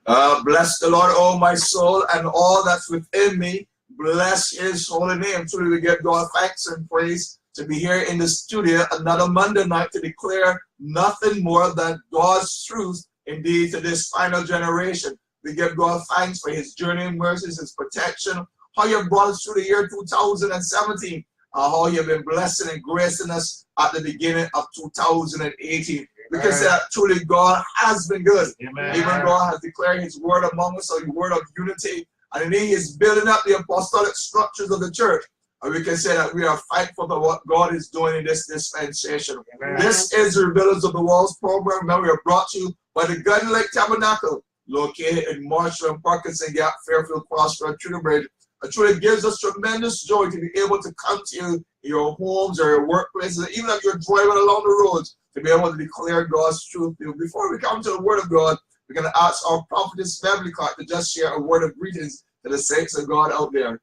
Bless the Lord, oh my soul, and all that's within me. Bless his holy name. Truly we give God thanks and praise to be here in the studio another Monday night to declare nothing more than God's truth indeed to this final generation. We give God thanks for his journeying mercies, his protection, how you brought us through the year 2017, how you've been blessing and gracing us at the beginning of 2018. We can say that truly God has been good. Amen. Even God has declared his word among us, or his word of unity, and indeed he is building up the apostolic structures of the church. And we can say that we are thankful for what God is doing in this dispensation. Amen. This is the Revealers of the Walls program. Remember, we are brought to you by the Garden Lake Tabernacle, located in Marshall and Parkinson Gap, Fairfield Crossroad, Tudor Bridge. It truly gives us tremendous joy to be able to come to you in your homes or your workplaces, even if you're driving along the roads, to be able to declare God's truth. Before we come to the Word of God, we're going to ask our Prophetess Beverley, Clarke, to just share a word of greetings to the saints of God out there.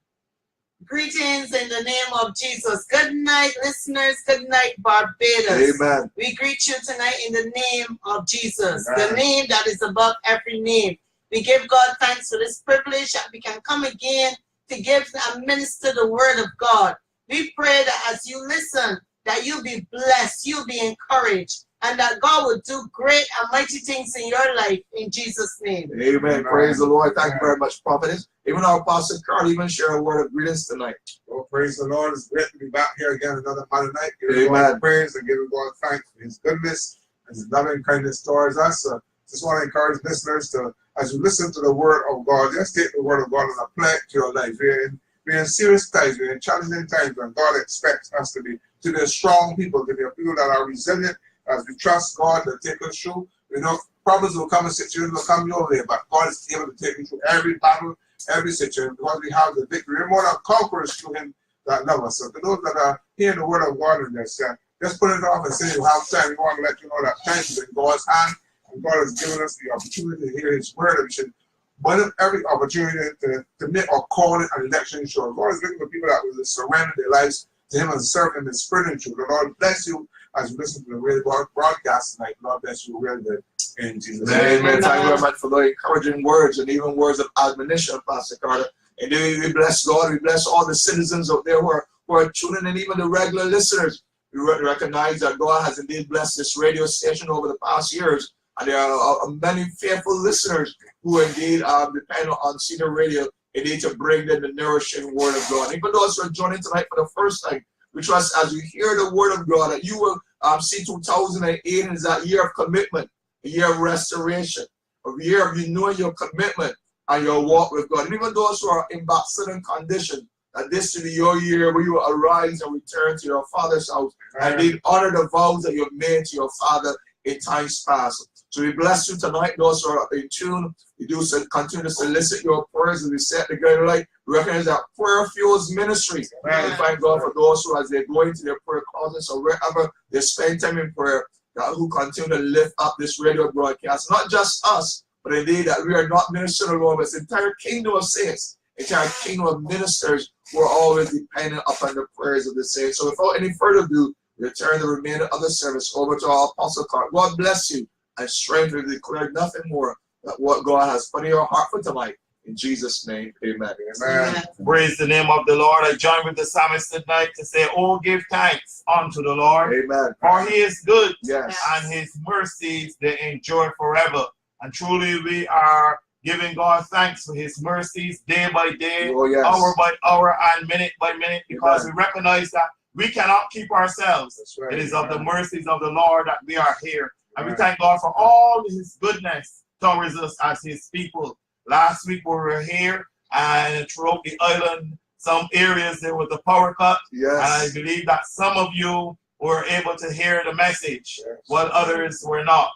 Greetings in the name of Jesus. Good night, listeners. Good night, Barbados. Amen. We greet you tonight in the name of Jesus, Amen. the name that is above every name. We give God thanks for this privilege that we can come again to give and minister the word of God. We pray that as you listen, that you'll be blessed, you'll be encouraged, and that God will do great and mighty things in your life in Jesus' name. Amen. Praise the Lord. Thank you very much, Prophetess. Even our Apostle Clarke even share a word of greetings tonight. Well, praise the Lord. It's great to be back here again another Monday night. Amen. God praise and giving God thanks for his goodness and his loving kindness towards us. Just want to encourage listeners to, as you listen to the word of God, just take the word of God and apply it to your life. We're in serious times, we're in challenging times, when God expects us to be strong people, to be a people that are resilient, as we trust God to take us through. You know, problems will come and situations will come your way, but God is able to take you through every battle, every situation, because we have the victory. We're more than conquerors through him that love us. So to those that are hearing the word of God in this, just put it off and say you have time. We want to let you know that time is in God's hand, and God has given us the opportunity to hear his word, and we should one every opportunity to make our calling and election sure. God is looking for people that will surrender their lives to him and serve him in spirit and truth. The Lord bless you as you listen to the radio broadcast tonight. Lord bless you really good in Jesus' name. Amen. Thank you very much for the encouraging words and even words of admonition, Pastor Carter. And we bless God. We bless all the citizens out there who are tuning in, even the regular listeners. We recognize that God has indeed blessed this radio station over the past years. And there are many faithful listeners who indeed depend on CITA Radio indeed to bring them the nourishing word of God. Even those who are joining tonight for the first time, we trust as you hear the word of God that you will see 2008 as that year of commitment, a year of restoration, a year of renewing your commitment and your walk with God. And even those who are in backslidden condition, that this will be your year where you will arise and return to your Father's house and indeed honor the vows that you have made to your Father in times past. So we bless you tonight. Those who are in tune, we do continue to solicit your prayers as we set the guideline. We recognize that prayer fuels ministry. And we thank God for those who, as they go into their prayer closets or wherever they spend time in prayer, God, who continue to lift up this radio broadcast. Not just us, but indeed that we are not ministering alone, but it's the entire kingdom of saints, entire kingdom of ministers who are always dependent upon the prayers of the saints. So without any further ado, we return the remainder of the service over to our Apostle Clarke. God bless you and strength to declare nothing more than what God has put in your heart for tonight. In Jesus' name, amen. Amen. Praise the name of the Lord. I join with the psalmist tonight to say, oh, give thanks unto the Lord. Amen. For he is good, yes, and his mercies, they endure forever. And truly we are giving God thanks for his mercies day by day, oh, yes, hour by hour, and minute by minute, because we recognize that we cannot keep ourselves. That's right. It is of the mercies of the Lord that we are here. And we thank God for all his goodness towards us as his people. Last week we were here, and throughout the island, some areas there was a power cut. Yes. And I believe that some of you were able to hear the message, yes, while others were not.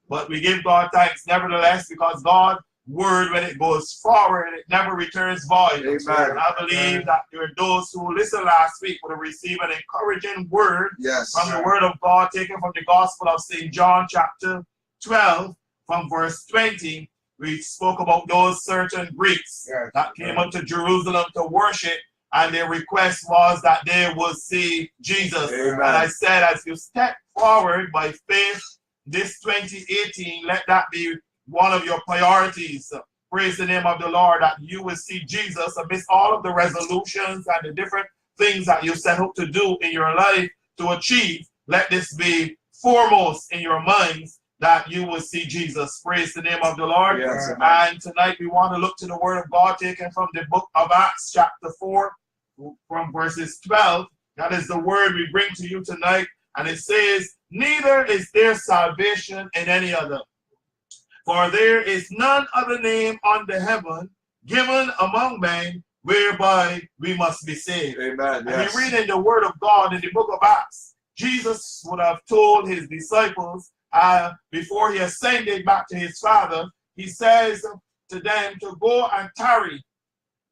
But we give God thanks nevertheless, because God's word, when it goes forward, it never returns void. Amen. And I believe that there are those who listened last week will receive an encouraging word, yes, from the word of God taken from the Gospel of St. John chapter 12 from verse 20. We spoke about those certain Greeks, yes, that came up to Jerusalem to worship, and their request was that they would see Jesus. Amen. And I said, as you step forward by faith this 2018, let that be one of your priorities. Praise the name of the Lord, that you will see Jesus amidst all of the resolutions and the different things that you set out to do in your life to achieve. Let this be foremost in your minds, that you will see Jesus. Praise the name of the Lord. Yes, and tonight we want to look to the word of God taken from the book of Acts chapter 4 from verses 12. That is the word we bring to you tonight. And it says, neither is there salvation in any other, for there is none other name under heaven given among men whereby we must be saved. Amen. And Yes. we read in the word of God in the book of Acts, Jesus would have told his disciples before he ascended back to his Father, he says to them to go and tarry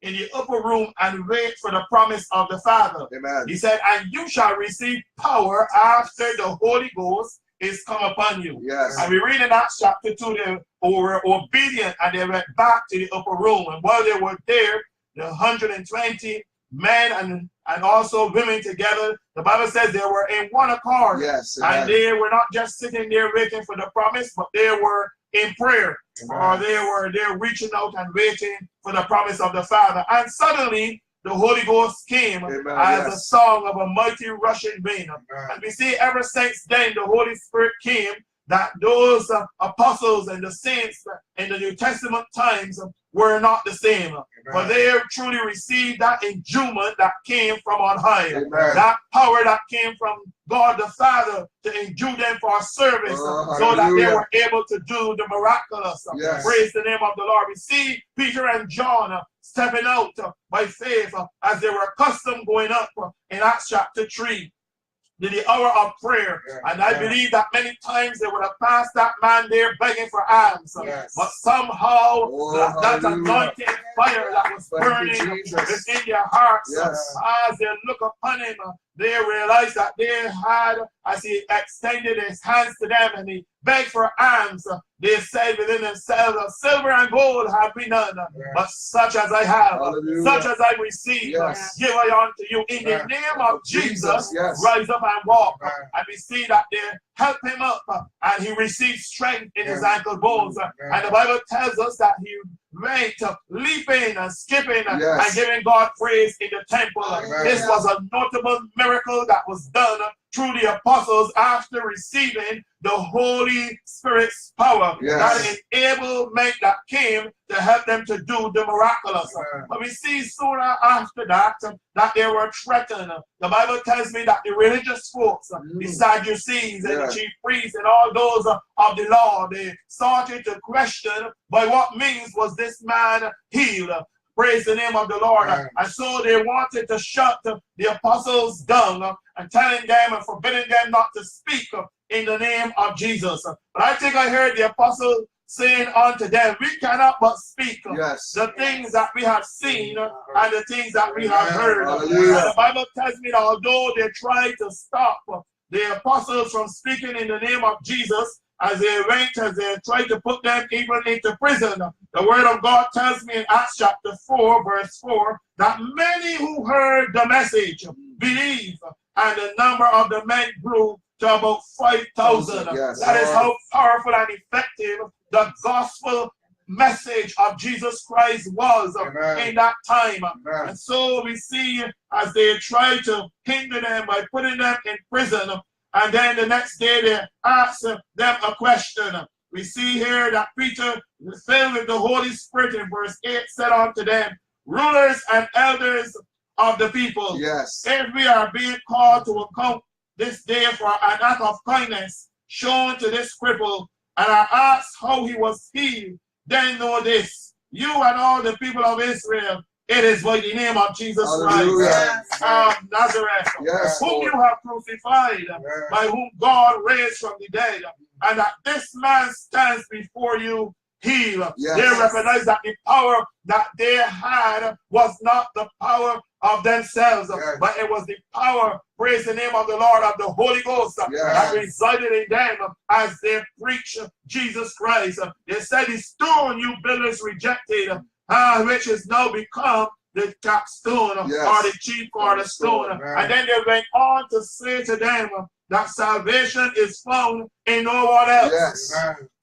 in the upper room and wait for the promise of the Father. Amen. He said, and you shall receive power after the Holy Ghost is come upon you. Yes. And we read in Acts chapter 2, they were obedient and they went back to the upper room. And while they were there, the 120 men and also women together, the Bible says they were in one accord. Yes. And Amen. they were not just sitting there waiting for the promise, but they were in prayer. Or they were there reaching out and waiting for the promise of the Father. And suddenly the Holy Ghost came as a song of a mighty rushing wind. And we see ever since then the Holy Spirit came, that those apostles and the saints in the New Testament times were not the same. But they truly received that endowment that came from on high. That power that came from God the Father to endue them for service, so that they were able to do the miraculous. Yes. Praise the name of the Lord. We see Peter and John stepping out by faith as they were accustomed going up in Acts chapter 3. The hour of prayer. And I believe that many times they would have passed that man there begging for alms. But somehow that anointing fire that was burning within their hearts, as they look upon him, they realized that they had, as he extended his hands to them and he begged for alms, they said within themselves, silver and gold have we none, but such as I have, such as I receive, give I unto you. In the name of Jesus, rise up and walk. And we see that they help him up, and he received strength in his ankle bones. And the Bible tells us that he went leaping and skipping and giving God praise in the temple. This was a notable miracle that was done through the apostles after receiving the Holy Spirit's power. That enablement that came to help them to do the miraculous. But we see sooner after that that they were threatened. The Bible tells me that the religious folks, the Sadducees and the chief priests and all those of the law, they started to question by what means was this man healed. Praise the name of the Lord. And so they wanted to shut the apostles down and telling them and forbidding them not to speak in the name of Jesus. But I think I heard the apostle saying unto them, we cannot but speak the things that we have seen and the things that we have heard. And the Bible tells me that although they tried to stop the apostles from speaking in the name of Jesus, as they tried to put them even into prison, the word of God tells me in Acts chapter 4, verse 4, that many who heard the message believed, and the number of the men grew to about 5,000. That is how powerful and effective the gospel message of Jesus Christ was in that time. And so we see as they tried to hinder them by putting them in prison, and then the next day they asked them a question. We see here that Peter, filled with the Holy Spirit in verse 8, said unto them, rulers and elders of the people, if we are being called to account this day for an act of kindness shown to this cripple, and are asked how he was healed, then know this, you and all the people of Israel, it is by the name of Jesus Christ of Nazareth, whom you have crucified, by whom God raised from the dead, and that this man stands before you healed. They recognize that the power that they had was not the power of themselves, but it was the power, praise the name of the Lord, of the Holy Ghost that resided in them as they preached Jesus Christ. They said, the stone you builders rejected, which has now become the capstone or the chief cornerstone. And then they went on to say to them that salvation is found in no one else. Yes.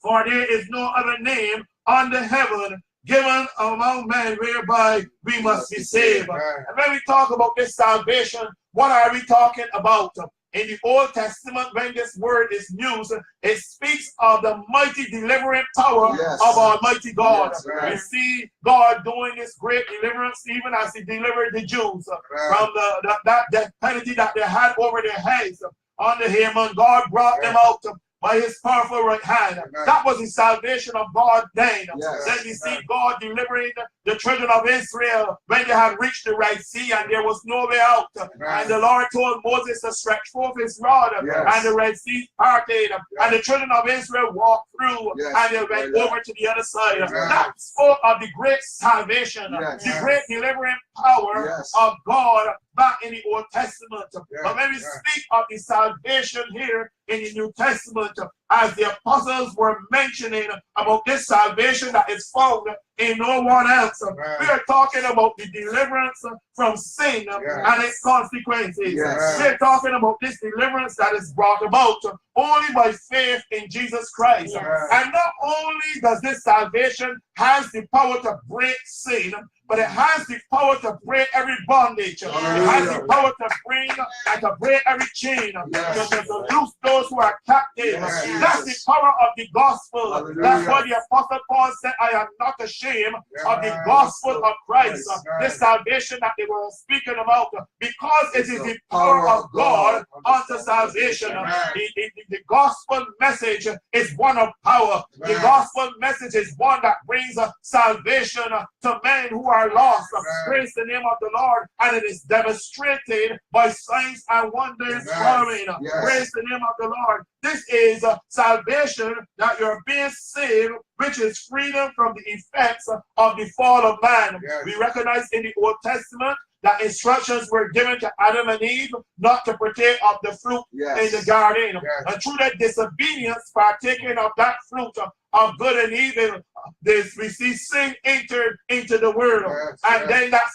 For there is no other name under heaven given among men whereby we must be saved. And when we talk about this salvation, what are we talking about? In the Old Testament, when this word is used, it speaks of the mighty delivering power of Almighty God. We see God doing this great deliverance, even as He delivered the Jews from that penalty that they had over their heads under Haman. God brought them out by His powerful right hand. That was the salvation of God then. Then we see God delivering the children of Israel when they had reached the Red Sea and there was no way out. And the Lord told Moses to stretch forth His rod and the Red Sea parted. And the children of Israel walked through and they went over to the other side. That spoke of the great salvation, the great delivering power of God back in the Old Testament. But when we speak of the salvation here in the New Testament, as the apostles were mentioning about this salvation that is found in no one else, we are talking about the deliverance from sin and its consequences. We are talking about this deliverance that is brought about only by faith in Jesus Christ. And not only does this salvation has the power to break sin, but it has the power to break every bondage. It has the power to bring and to break every chain, to loose those who are captive. That's the power of the gospel. That's why the Apostle Paul said, I am not ashamed of the gospel of Christ. This salvation that they were speaking about, because it is the power of God unto salvation. The gospel message is one of power. The gospel message is one that brings salvation to men who are lost. Praise the name of the Lord. And it is demonstrated by signs and wonders following. Praise the name of the Lord. This is salvation, that you're being saved, which is freedom from the effects of the fall of man. We recognize in the Old Testament that instructions were given to Adam and Eve not to partake of the fruit in the garden. And through that disobedience, partaking of that fruit of good and evil, we see sin entered into the world. And then that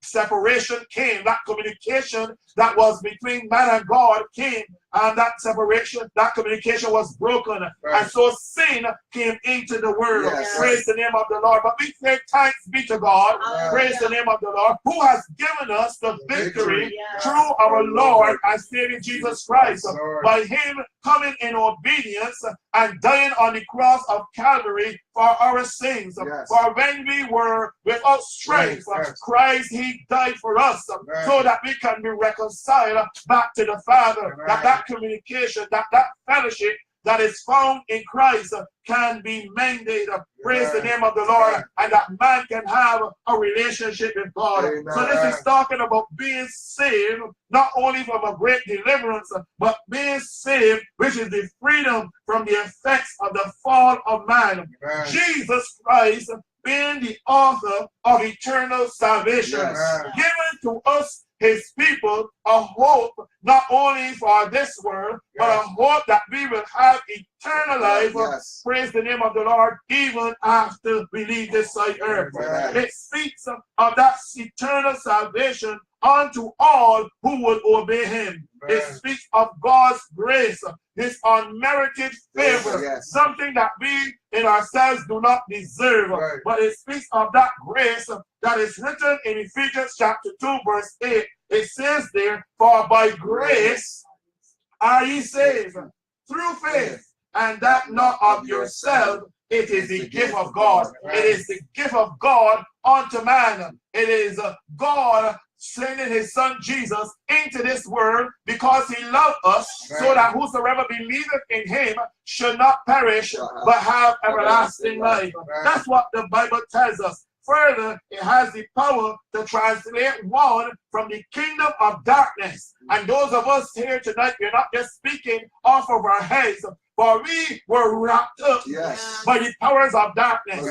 separation came, that communication that was between man and God came, and that separation, that communication was broken. And so sin came into the world. Praise the name of the Lord. But we say thanks be to God. Praise the name of the Lord, who has given us the victory through our Lord and Savior Jesus Christ, by Him coming in obedience and dying on the cross of Calvary for our sins. For when we were without strength, Christ, He died for us, so that we can be reconciled back to the Father. That communication, that fellowship that is found in Christ can be mended. Praise the name of the Lord. And that man can have a relationship with God. So this is talking about being saved, not only from a great deliverance, but being saved, which is the freedom from the effects of the fall of man. Jesus Christ being the author of eternal salvation, given to us, His people, a hope not only for this world, but a hope that we will have eternal life. Praise the name of the Lord, even after we leave this side earth. It speaks of that eternal salvation unto all who would obey Him. It speaks of God's grace, His unmerited favor, something that we in ourselves do not deserve. But it speaks of that grace that is written in Ephesians chapter 2, verse 8. It says there, for by grace are ye saved through faith, and that not of yourself. It is the gift of God. It is the gift of God unto man. It is God sending His Son Jesus into this world because He loved us, so that whosoever believeth in Him should not perish but have everlasting life. That's what the Bible tells us. Further, it has the power to translate one from the kingdom of darkness. And those of us here tonight, we're not just speaking off of our heads, for we were wrapped up by the powers of darkness.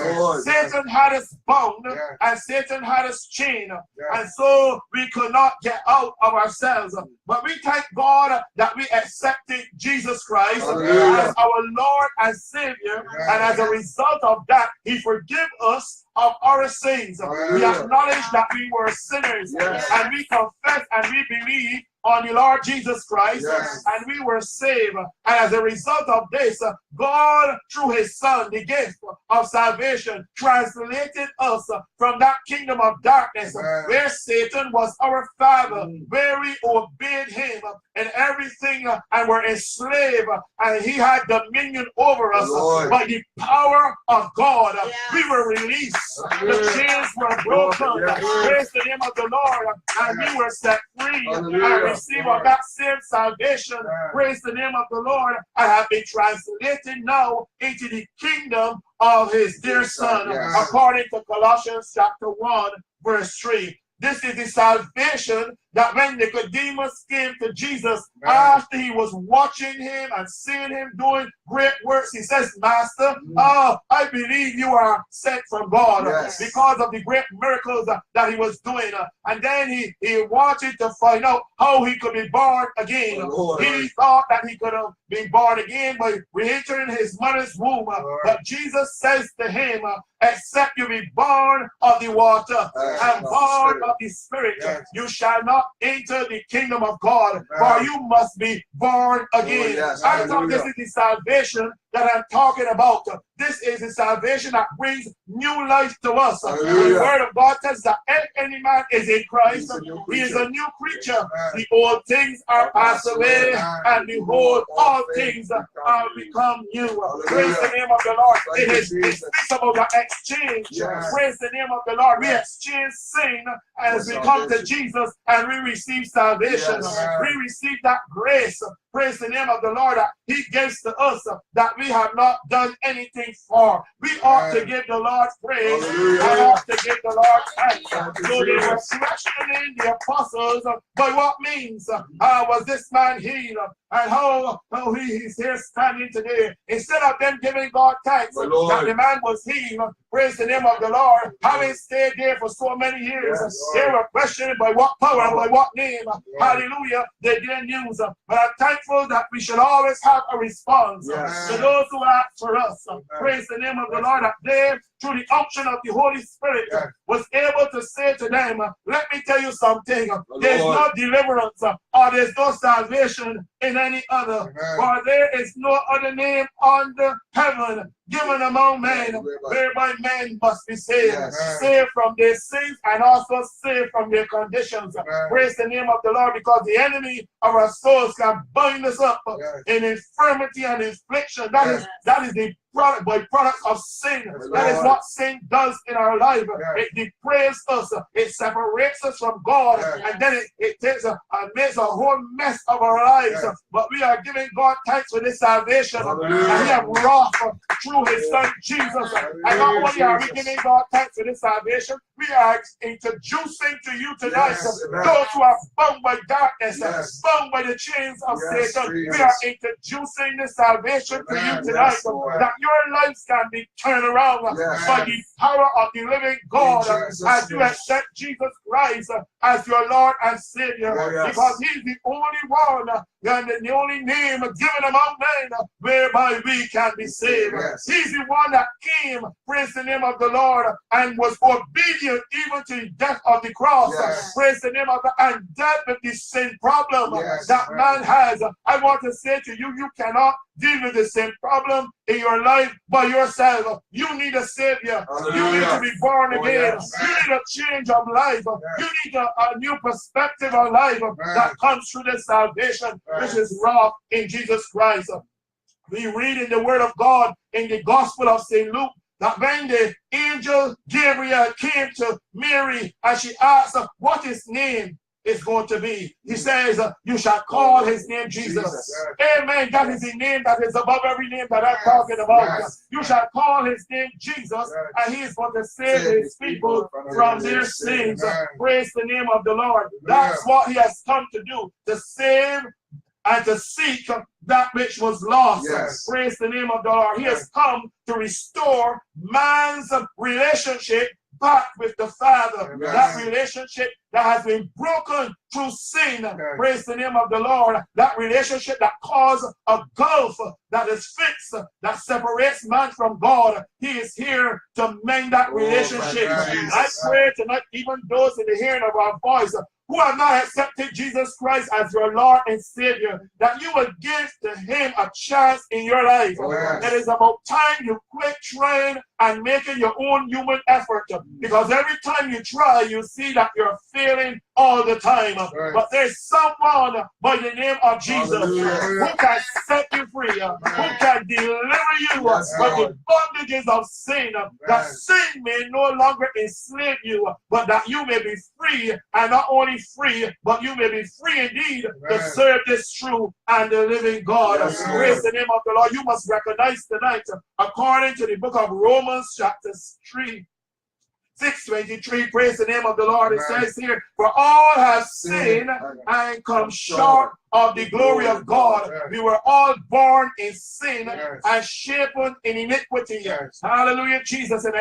Satan had us bound, and Satan had us chained, and so we could not get out of ourselves. But we thank God that we accepted Jesus Christ as our Lord and Savior, and as a result of that, He forgives us of our sins. We Hallelujah. acknowledge that we were sinners, Yes. and we confess and we believe on the Lord Jesus Christ, Yes. and we were saved. And as a result of this, God, through his Son, the gift of salvation, translated us from that kingdom of darkness where Satan was our father, where we obeyed him in everything and were enslaved, and he had dominion over us. Lord. By the power of God, Yes. we were released. Hallelujah. The chains were broken. Yes. Praise the name of the Lord, and we were set free Hallelujah. and receive of that same salvation. Praise the name of the Lord. I have been translated now into the kingdom of his dear Son, Yes. according to Colossians chapter 1, verse 3. This is the salvation that when Nicodemus came to Jesus after he was watching him and seeing him doing great works, he says, Master, I believe you are sent from God because of the great miracles that he was doing. And then he wanted to find out how he could be born again. He thought that he could have been born again by re-entering his mother's womb. But Jesus says to him, except you be born of the water and born of the Spirit, you shall not enter the kingdom of God, for you must be born again. I thought this is the salvation that I'm talking about. This is the salvation that brings new life to us. The word of God tells that if any man is in Christ, he is a new creature. The old things are passed away, and behold, all things are become new. Praise the name of the Lord. It speaks about the exchange. Praise the name of the Lord. We exchange sin as we come to Jesus and we receive salvation. We receive that grace. Praise the name of the Lord that he gives to us that we have not done anything for. We ought to give the Lord praise and ought to give the Lord thanks. So they were questioning the apostles by what means was this man healed and how he's here standing today. Instead of them giving God thanks that the man was healed, praise the name of the Lord, having stayed there for so many years, they were questioning by what power and by what name. Hallelujah, they didn't use. But I'm thankful that we should always have a response to those who ask for us. Praise the name of the Lord, that they, through the unction of the Holy Spirit, was able to say to them, let me tell you something, there's no deliverance or there's no salvation in any other, for there is no other name under heaven given among men whereby men must be saved. Saved from their sins and also saved from their conditions. Praise the name of the Lord, because the enemy of our souls can bind us up in infirmity and affliction. That is the product of sin. That is what sin does in our life. It depraves us, it separates us from God, and then it takes and makes a whole mess of our lives. But we are giving God thanks for this salvation, and He has wrought through His Son Jesus. And not only are we giving God thanks for this salvation, we are introducing to you tonight those who are bound by darkness, bound by the chains of Satan. We are introducing this salvation to you tonight, that your lives can be turned around by the power of the living God as you accept Jesus Christ as your Lord and Savior, because He's the only one and the only name given among men whereby we can be saved. He's the one that came, praise the name of the Lord, and was obedient even to the death of the cross. Praise the name of the and dealt with the sin problem that man has. I want to say to you, you cannot deal with the same problem in your life by yourself. You need a Savior. You need to be born again. You need a change of life. You need a new perspective on life that comes through the salvation which is wrought in Jesus Christ. We read in the Word of God in the Gospel of St. Luke that when the angel Gabriel came to Mary and she asked what his name is going to be, he says, you shall call his name Jesus. Amen. That is the name that is above every name that I'm talking about. You shall call his name Jesus, and he is going to save his people from their sins. Praise the name of the Lord. That's what he has come to do, to save and to seek that which was lost. Praise the name of the Lord. He has come to restore man's relationship back with the Father. Yes. That relationship that has been broken through sin. Yes. Praise the name of the Lord. That relationship that caused a gulf that is fixed, that separates man from God. He is here to mend that relationship. yes. I pray tonight, even those in the hearing of our voice who have not accepted Jesus Christ as your Lord and Savior, that you will give to him a chance in your life. Yes. It is about time you quit trying and making your own human effort, because every time you try, you see that you're failing all the time. Right. But there's someone by the name of Jesus Hallelujah. who can set you free, who can deliver you Yes, from the Lord. bondages of sin, that sin may no longer enslave you, but that you may be free, and not only free, but you may be free indeed to Right. serve this true and the living God. Yes, Praise the name of the Lord. You must recognize tonight, according to the book of Romans chapter 3, 6:23, praise the name of the Lord. It Amen. says here, for all have sinned and come short of the glory of God. Yes. We were all born in sin Yes. and shapen in iniquity. Yes. Hallelujah, Jesus. And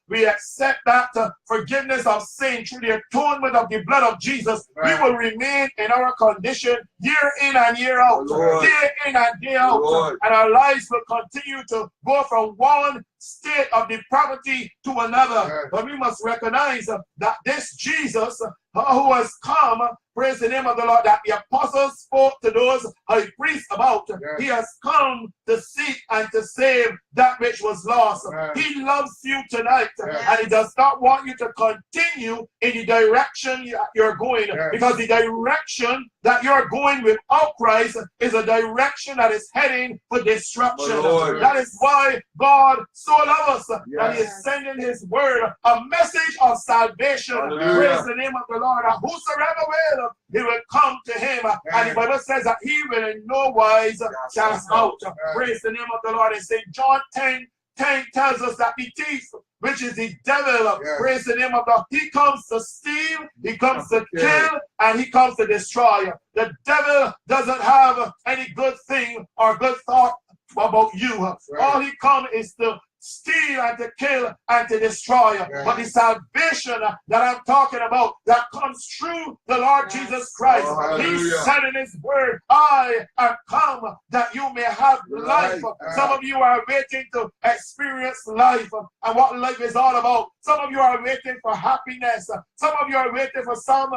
we accept that forgiveness of sin through the atonement of the blood of Jesus. Right. We will remain in our condition year in and year out, Lord. day in and day out. Lord. And our lives will continue to go from one state of depravity to another. Yes. But we must recognize that this Jesus who has come, praise the name of the Lord, that the apostles spoke to those high priests about. Yes. He has come to seek and to save that which was lost. Yes. He loves you tonight, Yes. and he does not want you to continue in the direction you're going, Yes. because the direction that you're going without Christ is a direction that is heading for destruction. My Lord. That is why God so loves us that he Yes. is sending his word, a message of salvation. Hallelujah. Praise the name of the Lord. Whosoever will, he will come to him. And the Bible says that he will in no wise cast out. Praise the name of the Lord. And St. John 10:10 tells us that the thief, which is the devil, Yes. praise the name of the Lord, he comes to steal, he comes to Yes. kill, and he comes to destroy. The devil doesn't have any good thing or good thought about you. Right. All he comes is to steal and to kill and to destroy. Yes. But the salvation that I'm talking about, that comes through the Lord Yes. Jesus Christ. Oh, He hallelujah. said in his word, I am come that you may have life. Right. Some of you are waiting to experience life and what life is all about. Some of you are waiting for happiness. Some of you are waiting for some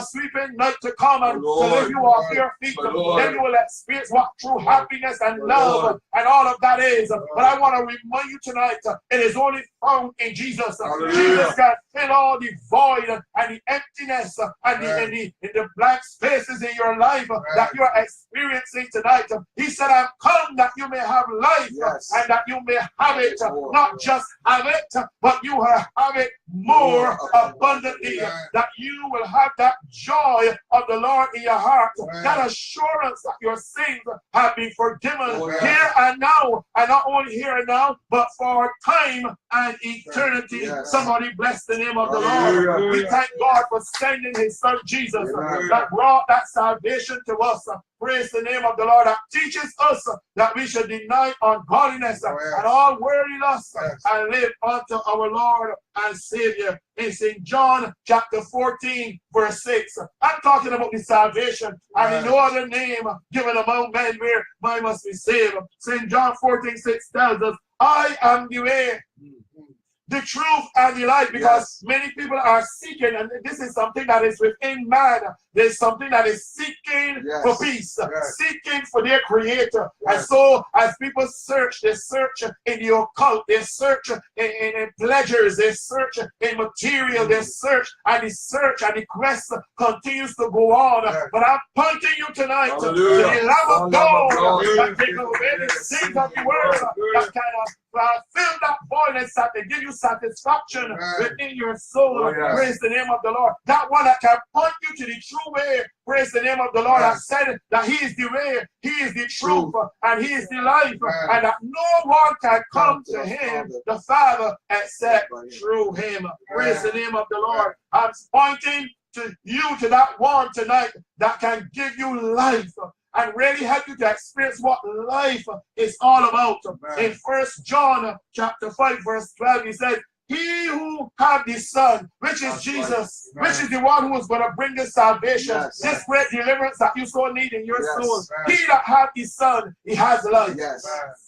sleeping night to come and to Lord. lift you off your feet. My Lord. Then you will experience what true happiness and My love Lord. and all of that is. But I want to remind you tonight, it is only found in Jesus. Hallelujah. Jesus can fill all the void and the emptiness and the blank spaces in your life that you are experiencing tonight. He said, I've come that you may have life Yes. and that you may have it, More. not just have it, but you will have it more abundantly. Yes. That you will have that joy of the Lord in your heart, Yes. that assurance that your sins have been forgiven Oh, yes. here and now, and not only here and now, but for time and eternity. Yes. Somebody bless the name of the Hallelujah. Lord. We thank God for sending his son Jesus Amen. that brought that salvation to us. Praise the name of the Lord, that teaches us that we should deny ungodliness Oh, yes. and all worldly lust Yes. and live unto our Lord and Savior. In St. John chapter 14, verse 6. I'm talking about the salvation and Yes. in no other name given among men where man must be saved. St. John 14:6 tells us, I am the way, the truth, and the life, because many people are seeking, and this is something that is within man. There's something that is seeking Yes. for peace, Yes. seeking for their creator. And Yes. so as people search, they search in the occult, they search in pleasures, they search in material, they search, and the quest continues to go on. Yes. But I'm pointing you tonight to Hallelujah. the Lamb of God that Yes. take away the sins of the world, that kind of fill that voidness, that they give you satisfaction Yes. within your soul. Oh, yes. Praise the name of the Lord. That one that can point you to the true way. Praise the name of the Lord. Yes. I've said that he is the way, he is the truth, and he is the life, Yes. and that no one can come to him, the Father, except Yes. through him. Praise Yes. the name of the Lord. I'm pointing to you, to that one tonight that can give you life and really help you to experience what life is all about. Amen. In 1 John chapter 5, verse 12, he says, he who had the Son, which is Jesus, which is the one who is going to bring this salvation, this great deliverance that you so need in your soul. He that had the Son, he has life.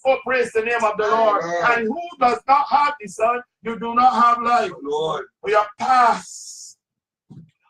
Oh, praise the name of the Lord. And who does not have the Son, you do not have life. Lord. We are past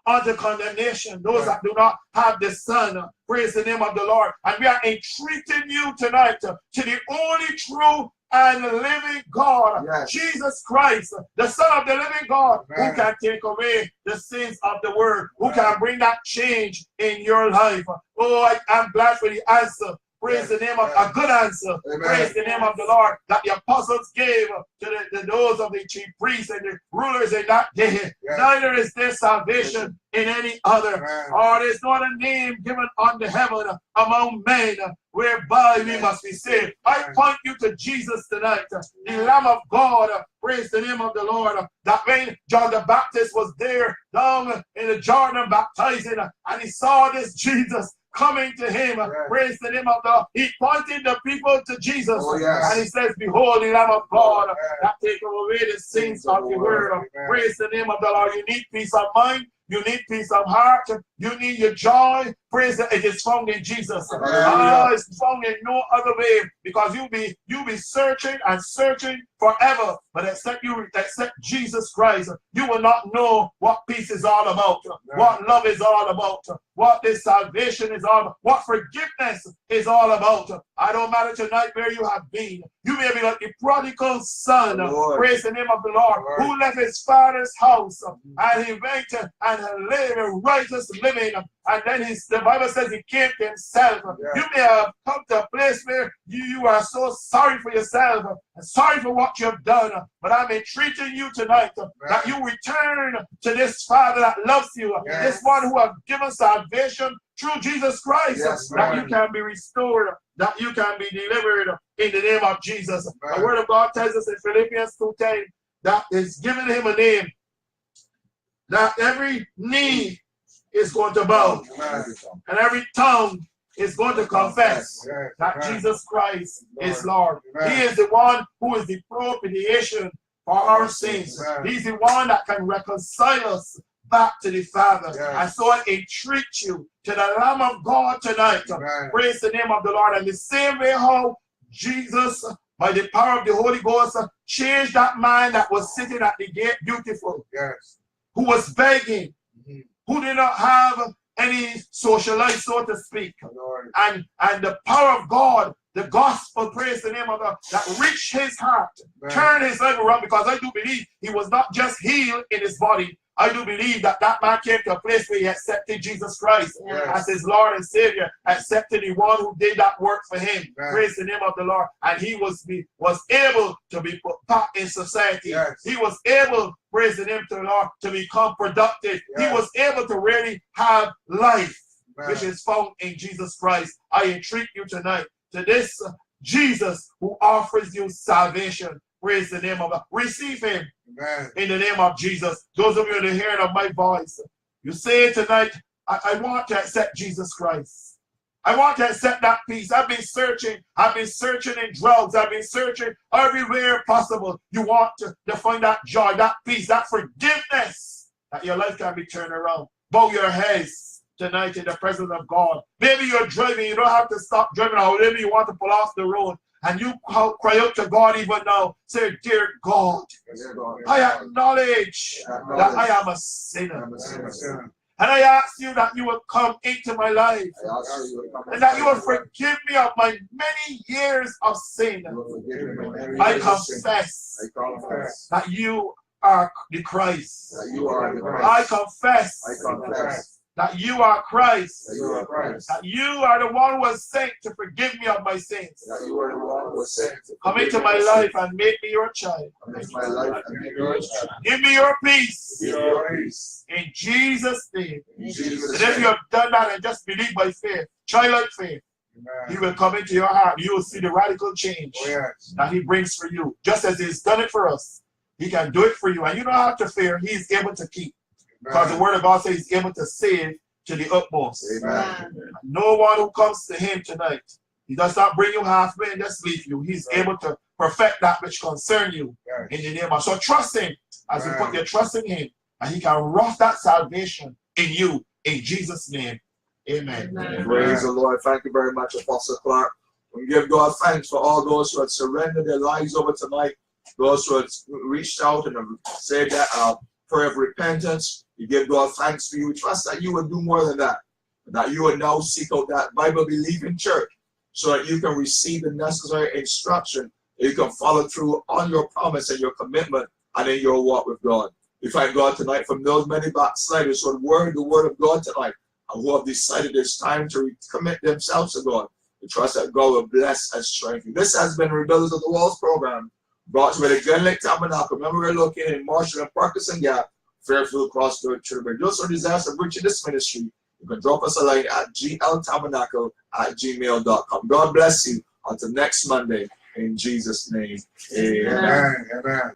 under condemnation. Those that do not have the Son, praise the name of the Lord. And we are entreating you tonight to the only true and living God, Jesus Christ, the Son of the living God, who can take away the sins of the world, who can bring that change in your life. Oh, I'm glad for the answer. Praise the name of a good answer. Praise the name of the Lord that the apostles gave to those of the chief priests and the rulers in that day. Neither is there salvation in any other. Or there's not a name given under heaven among men whereby we must be saved. I point you to Jesus tonight, the Lamb of God. Praise the name of the Lord. That when John the Baptist was there down in the Jordan baptizing, and he saw this Jesus coming to him, praise the name of the Lord. He pointed the people to Jesus, and he says, behold the Lamb of God that taketh away the sins of the world. Praise the name of the Lord. You need peace of mind. You need peace of heart. You need your joy. Praise that it is found in Jesus. It's found in no other way, because you'll be searching and searching forever. But except you accept Jesus Christ, you will not know what peace is all about, what love is all about, what this salvation is all about, what forgiveness is all about. I don't matter tonight where you have been. You may be like the prodigal son, praise the name of the Lord, who left his father's house and he went and lived a righteous living. And then the Bible says he came to himself. You may have come to a place where you are so sorry for yourself and sorry for what you have done. But I'm entreating you tonight that you return to this Father that loves you, this one who has given salvation through Jesus Christ, that you can be restored, that you can be delivered in the name of Jesus. The Word of God tells us in Philippians 2:10 that is giving him a name that every knee is going to bow, and every tongue is going to confess that Jesus Christ is Lord. He is the one who is the propitiation for our sins. He's the one that can reconcile us back to the Father. And so I entreat you to the Lamb of God tonight. Praise the name of the Lord. And the same way how Jesus, by the power of the Holy Ghost, changed that man that was sitting at the gate beautiful, who was begging, who did not have any social life, so to speak. And the power of God, the gospel, praise the name of God, that reached his heart, turned his life around, because I do believe he was not just healed in his body. I do believe that man came to a place where he accepted Jesus Christ as his Lord and Savior, accepted the one who did that work for him. Praise the name of the Lord. And he was able to be put back in society. He was able, praise the name of the Lord, to become productive. He was able to really have life, which is found in Jesus Christ. I entreat you tonight to this Jesus who offers you salvation. Praise the name of God. Receive him in the name of Jesus. Those of you in the hearing of my voice, you say tonight, I want to accept Jesus Christ. I want to accept that peace. I've been searching in drugs. I've been searching everywhere possible. You want to find that joy, that peace, that forgiveness, that your life can be turned around. Bow your heads tonight in the presence of God. Maybe you're driving, you don't have to stop driving, or maybe you want to pull off the road. And you cry out to God even now. Say, dear God, I acknowledge that I am a sinner. And I ask you that you will come into my life. And that you will forgive me of my many years of sin. I confess that you are the Christ. I confess that you are Christ. That you are the one who was sent to forgive me of my sins. Come into my life and make me your child. Give me your peace. In Jesus' name. And if you have done that and just believe by faith, childlike faith, he will come into your heart. You will see the radical change that he brings for you. Just as he's done it for us, he can do it for you. And you don't have to fear. He is able to keep. Because the word of God says he's able to save to the utmost. No one who comes to him tonight, he does not bring you halfway and just leave you. He's able to perfect that which concern you. Yes. In the name of, so trust him as you Amen. put your trust in him, and he can wrought that salvation in you in Jesus' name. Amen. Amen. Praise the Lord. Thank you very much, Apostle Clarke. We give God thanks for all those who have surrendered their lives over tonight, those who have reached out and have said that prayer of repentance. We give God thanks for you. We trust that you will do more than that you will now seek out that Bible-believing church so that you can receive the necessary instruction, you can follow through on your promise and your commitment and in your walk with God. We thank God tonight from those many backsliders who have heard the word of God tonight and who have decided it's time to commit themselves to God. We trust that God will bless and strengthen. This has been Rebuilders of the Walls program, brought to you by the GLT Tabernacle. Remember, we're located in Marshall and Parris Gap, Fairfield, Crossroad, Trinidad. Those who desire to reach this ministry, you can drop us a line at gltabernacle@gmail.com. God bless you until next Monday. In Jesus' name, amen. Amen. Amen.